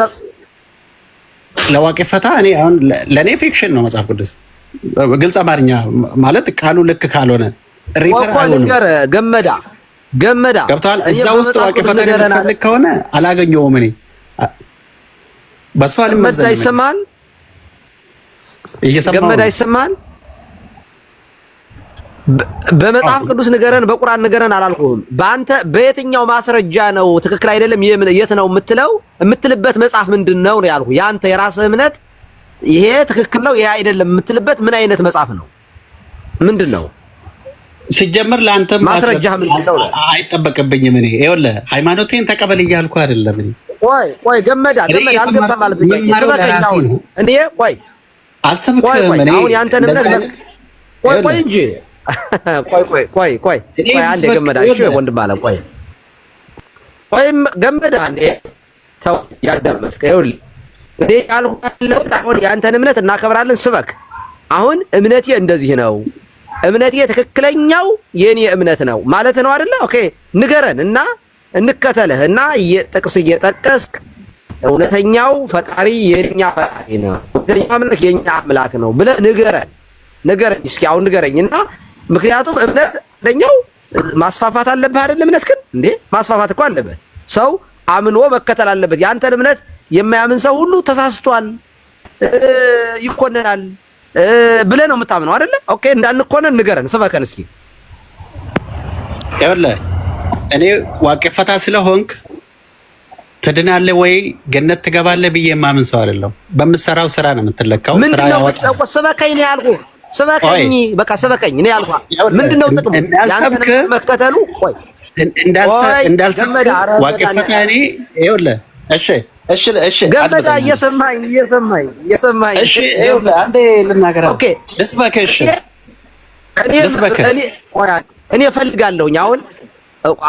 ለዋቄ ፈታ እኔ አሁን ለኔ ፊክሽን ነው መጽሐፍ ቅዱስ። ግልጽ አማርኛ ማለት ቃሉ ልክ ካልሆነ ሪፈር አይሆንም። ገመዳ ገብቷል። እዛ ውስጥ ዋቄ ፈታ የምትፈልግ ከሆነ አላገኘውም። እኔ በሷ አልመዘንም። ይሰማል ገመድ አይሰማን? በመጽሐፍ ቅዱስ ንገረን፣ በቁርአን ንገረን አላልኩም። በአንተ በየትኛው ማስረጃ ነው ትክክል አይደለም የት ነው የምትልበት መጽሐፍ ምንድነው ነው ያልኩ። ያንተ የራስህ እምነት ይሄ ትክክል ነው ይሄ አይደለም የምትልበት ምን አይነት መጽሐፍ ነው? ምንድነው? ሲጀምር ለአንተ ማስረጃ ምንድነው? አይጠበቅብኝም። እኔ ይኸውልህ ሃይማኖቴን ተቀበል እያልኩ አይደለም። እኔ ቆይ ገመድ አልገባ ማለት ነው። ስበከኛው እኔ ቆይ አልሰብክም። እኔ አሁን ያንተን እምነት ቆይ እንጂ ቆይ አንዴ ገመዳችሁ ወንድም አለ ቆይም ገመዳ አንዴ ተው ያዳመጥከው ይኸውልህ እንዴ ያልኩህ አሁን ያንተን እምነት እናከብራለን ስበክ። አሁን እምነቴ እንደዚህ ነው፣ እምነቴ ትክክለኛው የኔ እምነት ነው ማለት ነው አይደለ? ኦኬ ንገረን እና እንከተልህ እና ጥቅስ እየጠቀስክ እውነተኛው ፈጣሪ የኛ ፈጣሪ ነው፣ እውነተኛው አምላክ የኛ አምላክ ነው ብለህ ንገረኝ እስኪ አሁን ንገረኝና ምክንያቱም እምነት እንደኛው ማስፋፋት አለብህ አይደል? እምነት ግን እንዴ ማስፋፋት እኮ አለበት። ሰው አምኖ መከተል አለበት። ያንተን እምነት የማያምን ሰው ሁሉ ተሳስቷል፣ ይኮነናል ብለህ ነው የምታምነው አይደለ? ኦኬ እንዳንኮነን ንገረን፣ ስበከን እስኪ። ይኸውልህ እኔ ዋቄ ፈታ ስለሆንክ ትድናለህ ወይ ገነት ትገባለህ ብዬ የማምን ሰው አይደለም። በምትሰራው ስራ ነው የምትለካው። ስራ ያወጣው ስበከኝ ነው ያልኩህ። ስበከኝ በቃ ስበከኝ ነው ያልኩህ። ምንድነው ጥቅሙ ያንተን መከተሉ? ቆይ እንዳልሰብክ ዋቄ ፈታ እኔ ይኸውልህ እሺ ገመዳ እየሰማኝ እሺ ይኸውልህ አንዴ ልናገር። ኦኬ ልስበክህ። እኔ እፈልጋለሁኝ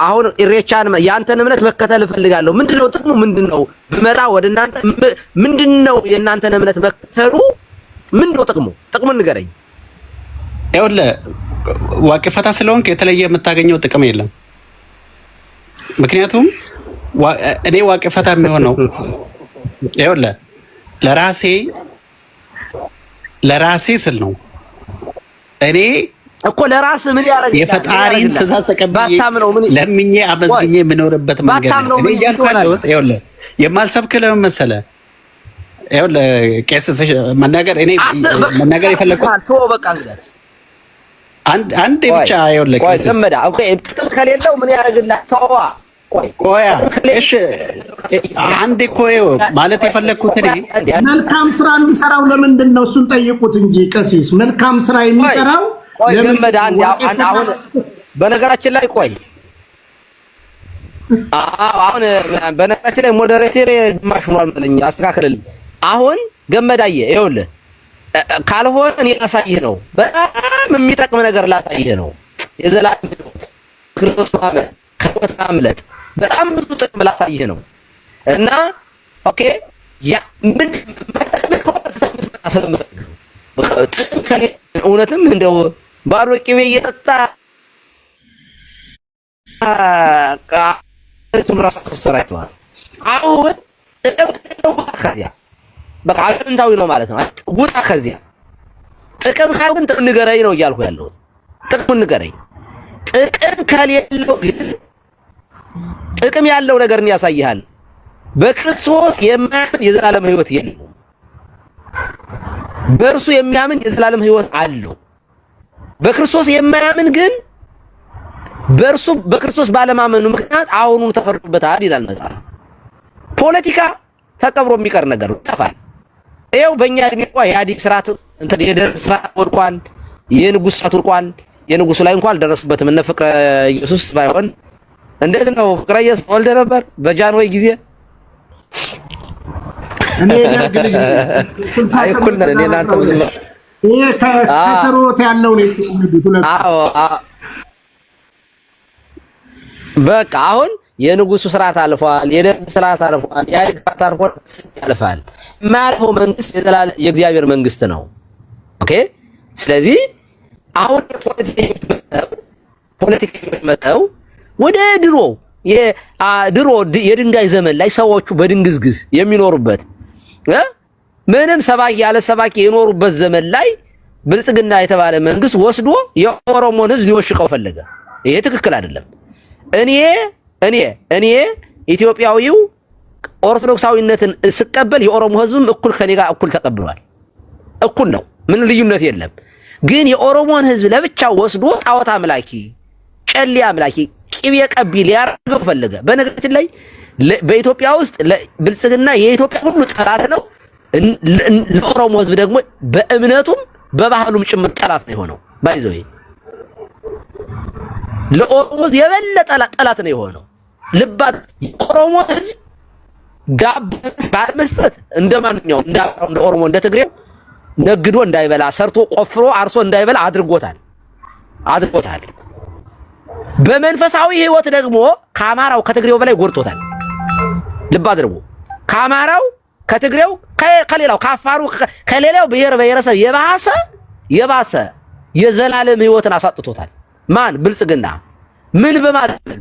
አሁን ኢሬቻን ያንተን እምነት መከተል እፈልጋለሁ። ምንድነው ጥቅሙ? ምንድነው ብመጣ ወደ እናንተ ምንድነው የእናንተን እምነት መከተሉ ምንድነው ጥቅሙ? ጥቅሙን ንገረኝ። ይኸውልህ ዋቄ ፈታ ስለሆንክ የተለየ የምታገኘው ጥቅም የለም። ምክንያቱም እኔ ዋቄ ፈታ የሚሆነው ይኸውልህ ለራሴ ስል ነው። እኔ እኮ ለራስ ምን ያደርጋል? የፈጣሪን ትእዛዝ ተቀብዬ ለምኜ አመስግኜ የምኖርበት መንገድ ነው። እኔ እያልኩ ያለሁት ይኸውልህ የማልሰብክ ለምን መሰለህ? ይኸውልህ ቄስ መናገር የፈለኩት በቃ እንግዲህ አንዴ ብቻ ይኸውልህ ቄስ ገመዳ ኦኬ ጥቅም ከሌለው ምን ያደርግልሃል? ተዋ ቆይ እሺ አንዴ እኮ ማለት የፈለኩት እኔ መልካም ስራ የሚሰራው ለምንድን ነው? እሱን ጠይቁት እንጂ ቀሲስ መልካም ስራ የሚሰራው ገመዳ አሁን በነገራችን ላይ አሁን በነገራችን ላይ ሞዴሬተር ግማሽ ሆኗል ማለት አስተካክልልኝ። አሁን ገመዳዬ ይኸውልህ ካልሆነ እኔ ላሳይህ ነው። በጣም የሚጠቅም ነገር ላሳይህ ነው። የዘላለም ክርስቶስ ማመን ከሞት ማምለጥ በጣም ብዙ ጥቅም ላሳይህ ነው እና ኦኬ ያ ምን እውነትም እንደው ባዶ ቅቤ እየጠጣ ራሱ ከሰራችኋል። አሁን ከዚያ በቃ አጥንታዊ ነው ማለት ነው። ውጣ ከዚያ ጥቅም ካልኩን ንገረኝ ነው እያልኩ ያለሁት። ጥቅሙን ንገረኝ። ጥቅም ከሌለው ግን ጥቅም ያለው ነገርን ያሳይሃል። በክርስቶስ የማያምን የዘላለም ሕይወት የለውም። በእርሱ የሚያምን የዘላለም ሕይወት አለው። በክርስቶስ የማያምን ግን በክርስቶስ ባለማመኑ ምክንያት አሁኑኑ ተፈርዶበታል ይላል መጽሐፍ። ፖለቲካ ተቀብሮ የሚቀር ነገር ይጠፋል። ይኸው በእኛ እድሜ የኢህአዴግ ስርዓት የደርግ ስርዓት ወድቋል። የንጉሥ ስርዓት ወድቋል። የንጉሱ ላይ እንኳን አልደረሱበትም። እነ ፍቅረ ኢየሱስ ባይሆን እንዴት ነው ፍቅረ ኢየሱስ ወልደ ነበር በጃንሆይ ጊዜ እኔ ደግልኝ አይኩን እኔ እናንተ ብዙ ይሄ ከሰሮት ያለው ነው ሁለት በቃ አሁን የንጉሱ ስርዓት አልፏል። የደርግ ስርዓት አልፏል። የኢህአዴግ ስርዓት አልፏል። ያልፋል። የማያልፈው መንግስት የእግዚአብሔር መንግስት ነው። ኦኬ ስለዚህ አሁን ፖለቲከኞች መተው ወደ ድሮ የድንጋይ ዘመን ላይ ሰዎቹ በድንግዝግዝ የሚኖሩበት ምንም ሰባኪ ያለ ሰባኪ የኖሩበት ዘመን ላይ ብልጽግና የተባለ መንግስት ወስዶ የኦሮሞን ህዝብ ሊወሽቀው ፈለገ። ይሄ ትክክል አይደለም። እኔ ኢትዮጵያዊው ኦርቶዶክሳዊነትን ስቀበል የኦሮሞ ህዝብም እኩል ከኔ ጋር እኩል ተቀብሏል። እኩል ነው። ምን ልዩነት የለም። ግን የኦሮሞን ህዝብ ለብቻው ወስዶ ጣዖት አምላኪ፣ ጨሌ አምላኪ፣ ቅቤ ቀቢ ሊያደርገው ፈለገ። በነገራችን ላይ በኢትዮጵያ ውስጥ ብልጽግና የኢትዮጵያ ሁሉ ጠላት ነው። ለኦሮሞ ህዝብ ደግሞ በእምነቱም በባህሉም ጭምር ጠላት ነው የሆነው። ባይዘው ለኦሮሞ ህዝብ የበለጠ ጠላት ነው የሆነው። ልባት የኦሮሞ ህዝብ ዳቦ ባለመስጠት እንደማንኛውም እንደ ኦሮሞ እንደ ትግሬው ነግዶ እንዳይበላ ሰርቶ ቆፍሮ አርሶ እንዳይበላ አድርጎታል። በመንፈሳዊ ህይወት ደግሞ ከአማራው ከትግሬው በላይ ጎድቶታል። ልብ አድርጉ። ከአማራው ከትግሬው ከሌላው ከአፋሩ ከሌላው ብሔር ብሔረሰብ የባሰ የዘላለም ህይወትን አሳጥቶታል። ማን? ብልጽግና። ምን በማድረግ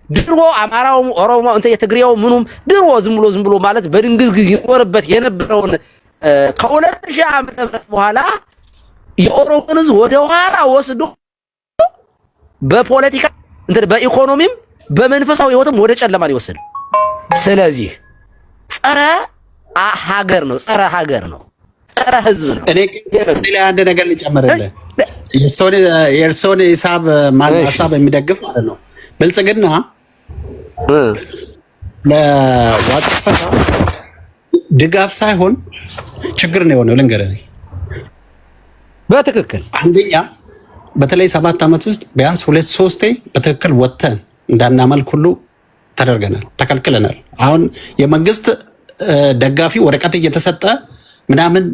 ድሮ አማራውም ኦሮሞ የትግሬው ምኑም ድሮ ዝም ብሎ ማለት በድንግዝግዝ ይኖርበት የነበረውን ከ2000 ዓመተ ምህረት በኋላ የኦሮሞን ህዝብ ወደ ኋላ ወስዶ በፖለቲካ በኢኮኖሚም በመንፈሳዊ ህይወትም ወደ ጨለማ ሊወስድ። ስለዚህ ጸረ ሀገር ነው፣ ጸረ ህዝብ ነው። እኔ እዚህ ላይ አንድ ነገር ልጨምርልህ። የእርስዎን ሀሳብ የሚደግፍ ማለት ነው። ብልጽግና ለዋቅፈታ ድጋፍ ሳይሆን ችግር ነው የሆነው። ልንገርህ በትክክል አንደኛ በተለይ 7 ዓመት ውስጥ ቢያንስ 2-3 በትክክል ወጥተን እንዳናመልክ ሁሉ ተደርገናል፣ ተከልክለናል። አሁን የመንግስት ደጋፊ ወረቀት እየተሰጠ ምናምን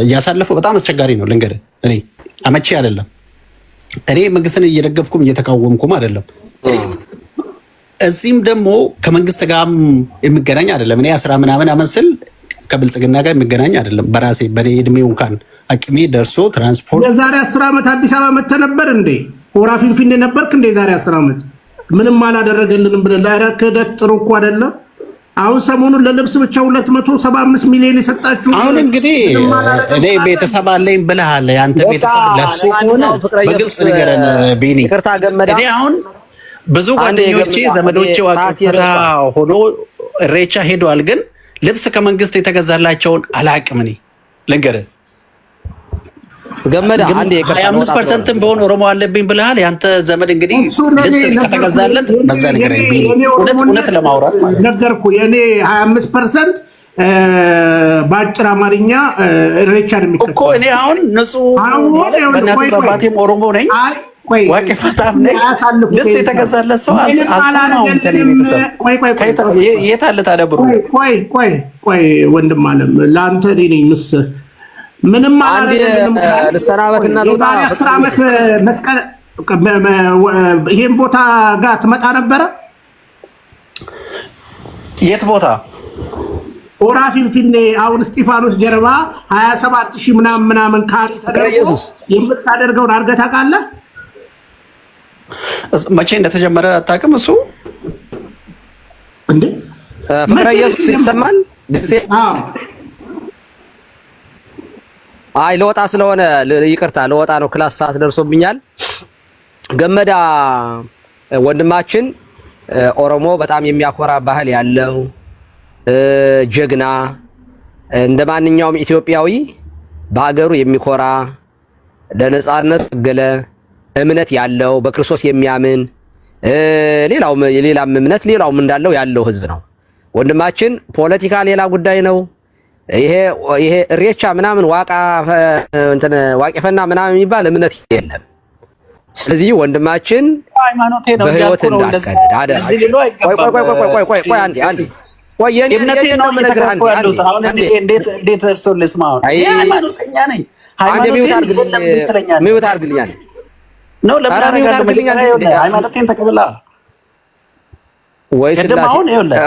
እያሳለፈው በጣም አስቸጋሪ ነው። ልንገርህ እኔ አመቺ አይደለም። እኔ መንግስትን እየደገፍኩም እየተቃወምኩም አይደለም። እዚህም ደግሞ ከመንግስት ጋር የሚገናኝ አይደለም። እኔ 10 ምናምን ዓመት ስል ከብልጽግና ጋር የሚገናኝ አይደለም። በራሴ በኔ እድሜው እንኳን አቅሜ ደርሶ ትራንስፖርት የዛሬ 10 ዓመት አዲስ አበባ መጥተህ ነበር እንዴ? ሆራ ፊንፊኔ ነበርክ እንዴ? የዛሬ 10 ዓመት ምንም አላደረገልንም ብለህ ለረከደት ጥሩ እኮ አይደለም። አሁን ሰሞኑን ለልብስ ብቻ 275 ሚሊዮን የሰጣችሁ። አሁን እንግዲህ እኔ ቤተሰብ አለኝ ብለሃል። ያንተ ቤተሰብ ለብሶ ከሆነ በግልጽ ንገረን ቤኒ። እኔ አሁን ብዙ ጓደኞቼ ዘመዶቼ ዋቅፈታ ሆኖ ኢሬቻ ሄደዋል። ግን ልብስ ከመንግስት የተገዛላቸውን አላቅም። እኔ ልንገርህ ገመዳ አንዴ 25% ቢሆን ኦሮሞ አለብኝ ብለሃል። ያንተ ዘመድ እንግዲህ ልብስ ከተገዛለት በዛ ነገር እውነት ለማውራት ማለት ነገርኩህ። የኔ 25% በአጭር አማርኛ ኢሬቻን የሚከተል እኮ እኔ አሁን ንጹህ በእናትህ በአባቴም ኦሮሞ ነኝ። ዋቅፈታም ነኝ። ልብስ የተገዛለት ሰው አልሰማሁም። ከኔ ቤተሰብ የት አለ ታዲያ ብሩ? ቆይ ወንድም አለም ለአንተ እኔ ነኝ ምስህ ምንም አይደለም። ልሰናበትና ልውጣ። 10 ዓመት መስቀል ይሄን ቦታ ጋር ትመጣ ነበረ። የት ቦታ? ሆራ ፊንፊኔ አሁን እስጢፋኖስ ጀርባ 27000 ምናምን ካሪ ተደርጎ የምታደርገውን አድርገህ ታውቃለህ? መቼ እንደተጀመረ አታውቅም? እሱ እንዴ ፍቅረ ኢየሱስ ይሰማል ድምጼ? አይ ለወጣ ስለሆነ ይቅርታ፣ ለወጣ ነው። ክላስ ሰዓት ደርሶብኛል። ገመዳ ወንድማችን ኦሮሞ በጣም የሚያኮራ ባህል ያለው ጀግና፣ እንደ ማንኛውም ኢትዮጵያዊ በሀገሩ የሚኮራ ለነጻነት ገለ እምነት ያለው በክርስቶስ የሚያምን ሌላም እምነት ሌላውም እንዳለው ያለው ህዝብ ነው ወንድማችን። ፖለቲካ ሌላ ጉዳይ ነው። ይሄ ኢሬቻ ምናምን ዋቄፈና ምናምን የሚባል እምነት የለም። ስለዚህ ወንድማችን ሃይማኖቴ ነው በህይወት እንዳትቀድድ አደራ። ቆይ አንዴ እምነቴ ነው እየተከራከሩ ያሉት። አሁን እንዴት እርሶ ልስማው? ሃይማኖተኛ ነኝ። ሚውት አድርግልኛል ነው ሃይማኖቴን ተቀበላ ወይስ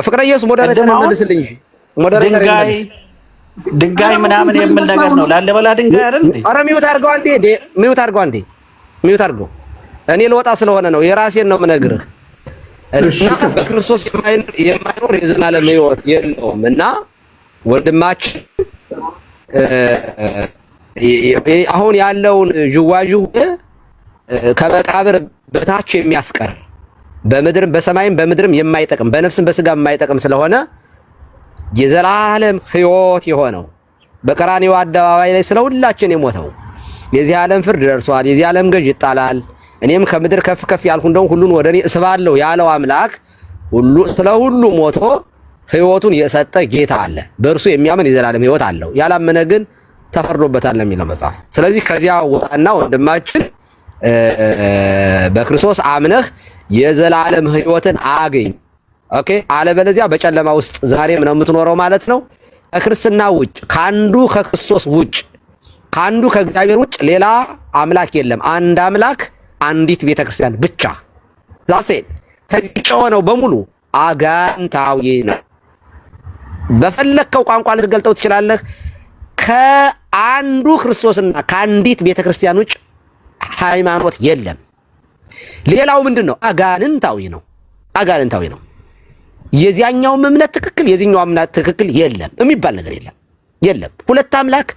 ፍቅረ ኢየሱስ ሞዴሬተር መልስልኝ። ሞዴሬተር ድንጋይ ምናምን የምል ነገር ነው። ላለበላ ድንጋይ አይደል እንዴ? ኧረ ሚውት አድርገው አንዴ። ሚውት አድርገው። እኔ ልወጣ ስለሆነ ነው። የራሴን ነው የምነግርህ። እና በክርስቶስ የማይኖር የዘላለም ህይወት የለውም። እና ወንድማችን አሁን ያለውን ዥዋዥው ከመቃብር በታች የሚያስቀር በምድርም በሰማይም በምድርም የማይጠቅም በነፍስም በስጋ የማይጠቅም ስለሆነ የዘላለም ህይወት የሆነው በቀራንዮ አደባባይ ላይ ስለ ሁላችን የሞተው የዚህ ዓለም ፍርድ ደርሷል፣ የዚህ ዓለም ገዥ ይጣላል፣ እኔም ከምድር ከፍ ከፍ ያልኩ እንደው ሁሉን ወደ እኔ እስባለሁ ያለው አምላክ ሁሉ ስለ ሁሉ ሞቶ ሕይወቱን የሰጠ ጌታ አለ። በእርሱ የሚያምን የዘላለም ሕይወት አለው፣ ያላመነ ግን ተፈርዶበታል ነው የሚለው መጽሐፍ። ስለዚህ ከዚያ ወጣና ወንድማችን በክርስቶስ አምነህ የዘላለም ሕይወትን አገኝ። ኦኬ። አለበለዚያ በጨለማ ውስጥ ዛሬም ነው የምትኖረው ማለት ነው። ከክርስትና ውጭ ከአንዱ ከክርስቶስ ውጭ ከአንዱ ከእግዚአብሔር ውጭ ሌላ አምላክ የለም። አንድ አምላክ፣ አንዲት ቤተክርስቲያን ብቻ። ዛሴ ከዚህ ውጭ የሆነው በሙሉ አጋንንታዊ ነው። በፈለከው ቋንቋ ልትገልጠው ትችላለህ። ከአንዱ ክርስቶስና ከአንዲት ቤተክርስቲያን ውጭ ሃይማኖት የለም። ሌላው ምንድነው? አጋንንታዊ ነው። አጋንንታዊ ነው። የዚያኛውም እምነት ትክክል የዚህኛው እምነት ትክክል የለም የሚባል ነገር የለም። የለም ሁለት አምላክ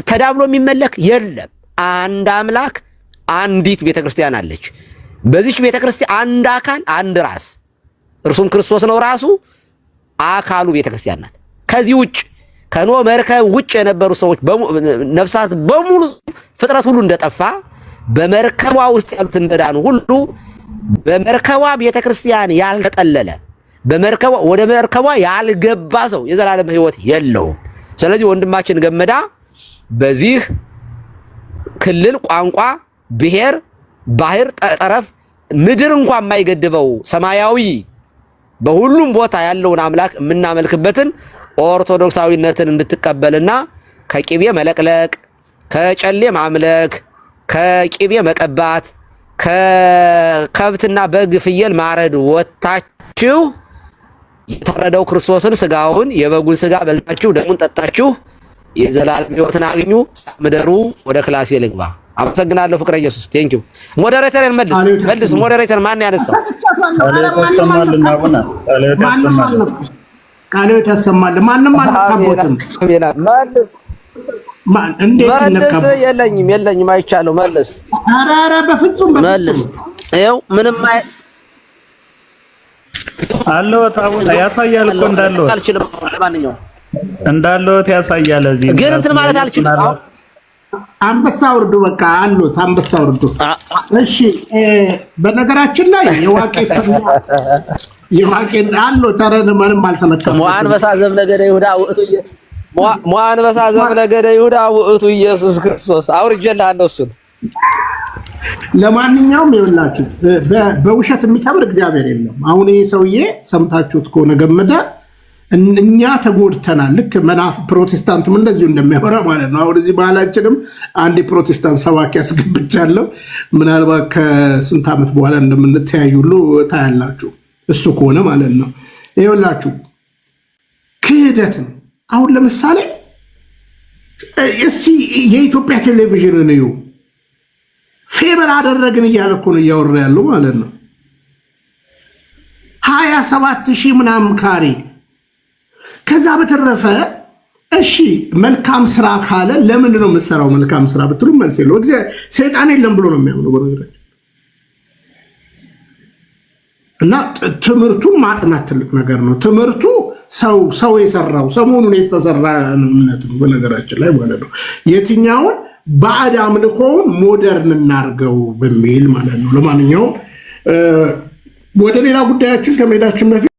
ተዳብሎ የሚመለክ የለም። አንድ አምላክ፣ አንዲት ቤተክርስቲያን አለች። በዚች ቤተክርስቲያን አንድ አካል፣ አንድ ራስ፣ እርሱም ክርስቶስ ነው ራሱ። አካሉ ቤተክርስቲያን ናት። ከዚህ ውጭ ከኖህ መርከብ ውጭ የነበሩ ሰዎች ነፍሳት በሙሉ ፍጥረት ሁሉ እንደጠፋ በመርከቧ ውስጥ ያሉት እንደዳኑ ሁሉ በመርከቧ ቤተክርስቲያን ያልተጠለለ በመርከቧ ወደ መርከቧ ያልገባ ሰው የዘላለም ሕይወት የለውም። ስለዚህ ወንድማችን ገመዳ በዚህ ክልል ቋንቋ፣ ብሔር፣ ባህር፣ ጠረፍ፣ ምድር እንኳን የማይገድበው ሰማያዊ በሁሉም ቦታ ያለውን አምላክ የምናመልክበትን ኦርቶዶክሳዊነትን እንድትቀበልና ከቂቤ መለቅለቅ፣ ከጨሌ ማምለክ፣ ከቂቤ መቀባት፣ ከከብትና በግ ፍየል ማረድ ወጣችሁ የታረደው ክርስቶስን ስጋውን የበጉን ስጋ በልታችሁ ደሙን ጠጣችሁ የዘላለም ሕይወትን አግኙ። ምደሩ። ወደ ክላሴ ልግባ። አመሰግናለሁ። ፍቅረ ኢየሱስ ቴንኪው። ሞዴሬተር መልስ። ሞዴሬተር ማን ያነሳው? ቃልዮት ያሰማል። ማንም አልተካቦትም። መልስ። መልስ። የለኝም አይቻለሁ። መልስ። ኧረ በፍጹም መልስ። ይኸው ምንም አለወት አሁን ያሳያል እኮ እንዳለወት አልችልም። ለማንኛውም እንዳለወት ያሳያል። እዚህ ግን እንትን ማለት አልችልም። አንበሳ ወርዱ በቃ አሉት። አንበሳ ወርዱ። እሺ በነገራችን ላይ የዋቄ አሉ ተረን ምንም አልተመጣም። አንበሳ ዘእምነገደ ይሁዳ አንበሳ ዘእምነገደ ይሁዳ ውእቱ ኢየሱስ ክርስቶስ አውርጄልሃለሁ እሱን። ለማንኛውም ይኸውላችሁ በውሸት የሚከብር እግዚአብሔር የለም። አሁን ይሄ ሰውዬ ሰምታችሁት ከሆነ ገመዳ እኛ ተጎድተናል። ልክ ፕሮቴስታንቱም እንደዚሁ እንደሚያወራ ማለት ነው። አሁን እዚህ ባህላችንም አንድ ፕሮቴስታንት ሰባኪ ያስገብቻለሁ። ምናልባት ከስንት ዓመት በኋላ እንደምንተያዩ ሁሉ ታያላችሁ። እሱ ከሆነ ማለት ነው። ይኸውላችሁ ክህደት ነው። አሁን ለምሳሌ እስኪ የኢትዮጵያ ቴሌቪዥን ነው ፌበር አደረግን እያለ እኮ ነው እያወራ ያለው ማለት ነው። 27,000 ምናምን ካሬ። ከዛ በተረፈ እሺ መልካም ስራ ካለ ለምንድን ነው የምትሰራው? መልካም ስራ ብትሉ መልስ የለው። ሰይጣን የለም ብሎ ነው የሚያምነው በነገራችን። እና ትምህርቱን ማጥናት ትልቅ ነገር ነው። ትምህርቱ ሰው የሰራው ሰሞኑን የተሰራ እምነት ነው በነገራችን ላይ ማለት ነው። የትኛውን ባዕድ አምልኮውን ሞደርን እናርገው በሚል ማለት ነው። ለማንኛውም ወደ ሌላ ጉዳያችን ከመሄዳችን በፊት